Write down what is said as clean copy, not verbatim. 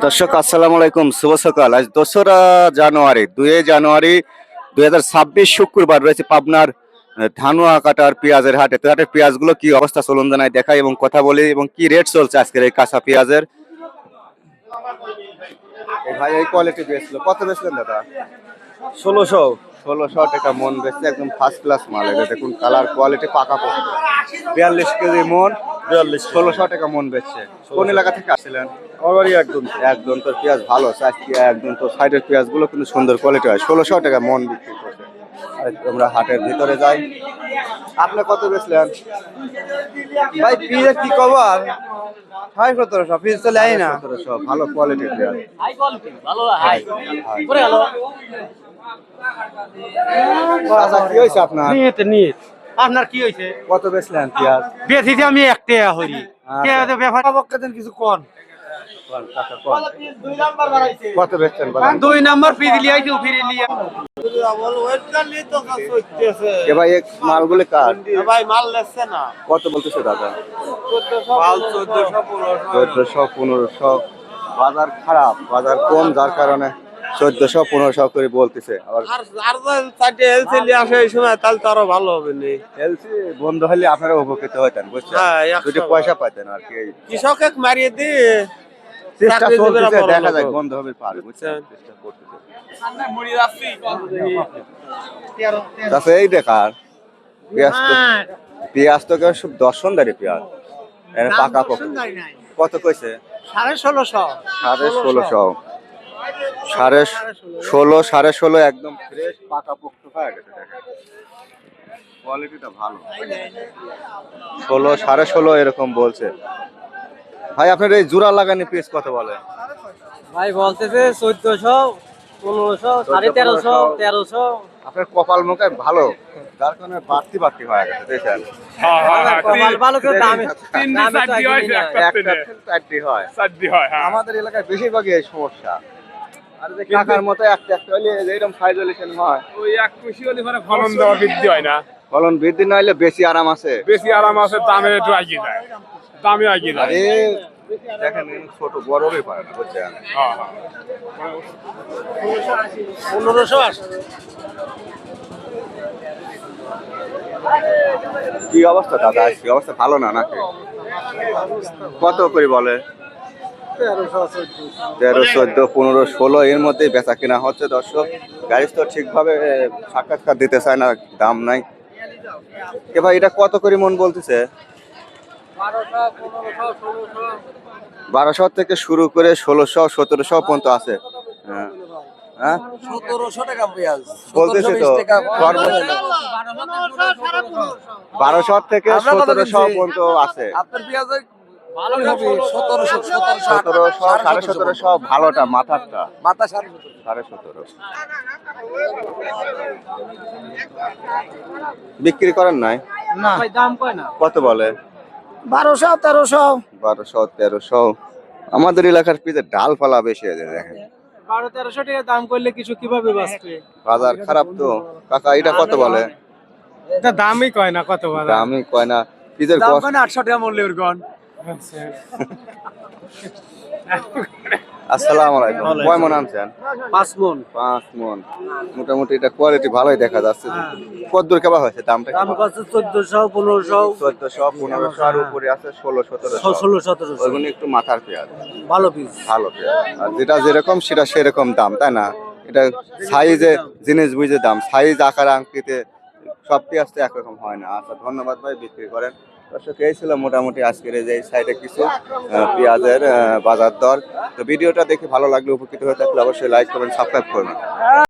দর্শক আসসালামু আলাইকুম, শুভ সকাল। আজ 2রা জানুয়ারি 2 জানুয়ারি 2026 শুক্রবার রয়েছে পাবনার ধানুয়া কাটার পেঁয়াজের হাটে। তো হাটের পেঁয়াজগুলো কি অবস্থা চলুন জানাই দেখাই এবং কথা বলি এবং কি রেট চলছে আজকের এই কাঁচা পেঁয়াজের। ভাই এই কোয়ালিটি বেচলো কত বেচলেন দাদা? 1600 টাকা মন বেচছে, একদম ফার্স্ট ক্লাস মাল। এটা দেখুন কালার কোয়ালিটি পাকা পোক্ত। 42 কেজি মন, 1600 টাকা মন বেচছে। কোন এলাকা থেকে আসছিলেন? একদম তোর পেঁয়াজ ভালো, একদম তোর সাইডের পেঁয়াজ গুলো কিন্তু সুন্দর কোয়ালিটি হয়। 1600 টাকা মন বিক্রি করছে। আর আমরা হাটের ভিতরে যাই। আপনি কত বেচলেন ভাই? পিস কি কভার 1700 পিস চলে আই না। 1700 ভালো কোয়ালিটির পেঁয়াজ। হাই কোয়ালিটি ভালো হাই করে গেল। আচ্ছা কি হইছে আপনার? নিয়ে আপনার কি হইছে? কত বেচলেন পেঁয়াজ? বেশিতে আমি একটে হইরি কে ব্যাপার পক্ষে কিছু কোন কত বেচছেন বলেন? 2 নাম্বার পিস লিয়াইছে ফিরে লিয়া এ ভাই এক মালগুলো কার? ভাই মাল লেছে না। কত বলতেছে দাদা? মাল 1400 1500 বাজার খারাপ, বাজার কম, যার কারণে 1400-1500 করে বলতেছে। আবার আর চারটে এলসি লিয়ে আসে এই সময় তাহলে তো আরো ভালো হবে নি। এলসি বন্ধ হলে আপনারা উপকৃত হইতেন, বুঝছেন? হ্যাঁ, দুটো পয়সা পাইতেন আর কি। কৃষককে মারিয়ে দি চেষ্টা চাকরি দিবে না, চলতেছে, বড় দেখা লোক। যায় বন্ধ হবে পারে, বুঝছেন? চেষ্টা করতেছে। তাতে এই দেখার পেঁয়াজ তো কেউ সব দর্শনদারি পেঁয়াজ, এর পাকা পক্ষ। কত কইছে? 1650 16.5 একদম ফ্রেশ পাকা পোক্ত হয়ে গেছে। দেখেন কোয়ালিটিটা ভালো। 16.5 এরকম বলছে ভাই। আপনার এই জোড়া লাগানি পিস কত বলে? ভাই বলতেছে 1400 1500 1350 1300। আপনার কপাল মুখে ভালো, যার কারণে বাড়তি হয়ে গেছে, দেখেন। ভালো করে দামে আমাদের এলাকায় বেশিরভাগই এই সমস্যা। আর যে কাকার মতো একটা হলে এরকম ফাইজুলেশন হয়, ওই এক কুশি হলে মানে ফলন দেওয়া বৃদ্ধি হয় না। ফলন বৃদ্ধি না হলে বেশি আরাম আছে, বেশি আরাম আছে, দামে একটু এগিয়ে যায়, দামে এগিয়ে যায়। আরে দেখেন ছোট বড় হয়ে পারে না, বুঝছেন? হ্যাঁ হ্যাঁ 1580 কি অবস্থা দাদা? কি অবস্থা? ভালো না নাকি? কত করে বলে? 13, 14, 15, 16 এর মধ্যেই বেচা কিনা হচ্ছে। দর্শক গাড়ি তো ঠিকভাবে সাক্ষাৎকার দিতে চায় না, দাম নাই। এবার এটা কত করে মন বলতেছে? 1200 থেকে শুরু করে 1600 1700 পর্যন্ত আছে। হ্যাঁ হ্যাঁ 1700 টাকা পেঁয়াজ বলতেছে তো। 1200 থেকে 1700 পর্যন্ত আছে। আপনার পেঁয়াজ ভালো হবে 1700 1700 ভালোটা, মাথারটা মাথা 17.5 বিক্রি করেন নাই? না ভাই দাম কয় না। কত বলে? 1200 1300 1300 আমাদের এলাকার পিঠে ডাল ফালা বেশি আছে। দেখেন 1200-1300 টাকা দাম করলে কিছু কিভাবে বাঁচবে? বাজার খারাপ তো। কাকা এটা কত বলে? এটা দামই কয় না, কত বলে? দামই কয় না। পিঠের দাম কয় না 800 টাকা মূল্যের গন। আসসালামু আলাইকুম। কয় মন আনছেন? 5 মণ। 5 মন। মোটামুটি এটা কোয়ালিটি ভালোই দেখা যাচ্ছে। কত দূর কেবা হয়েছে দামটা? দাম কত? 1400 1500 1400 1500 আর উপরে আছে 16 1700। 16 1700 ওইগুলো একটু মাথার পেঁয়াজ, ভালো পিস। ভালো পেঁয়াজ। আর যেটা যেরকম সেটা সেরকম দাম, তাই না? এটা সাইজে জিনিস বুঝে দাম, সাইজ আকার আঙ্কিতে সব পেঁয়াজ তো একরকম হয় না। আচ্ছা ধন্যবাদ ভাই, বিক্রি করেন। দর্শক এই ছিল মোটামুটি আজকের এই যে সাইডে কিছু পেঁয়াজের বাজার দর। তো ভিডিওটা দেখে ভালো লাগলে, উপকৃত হয়ে থাকলে অবশ্যই লাইক করবেন, সাবস্ক্রাইব করবেন।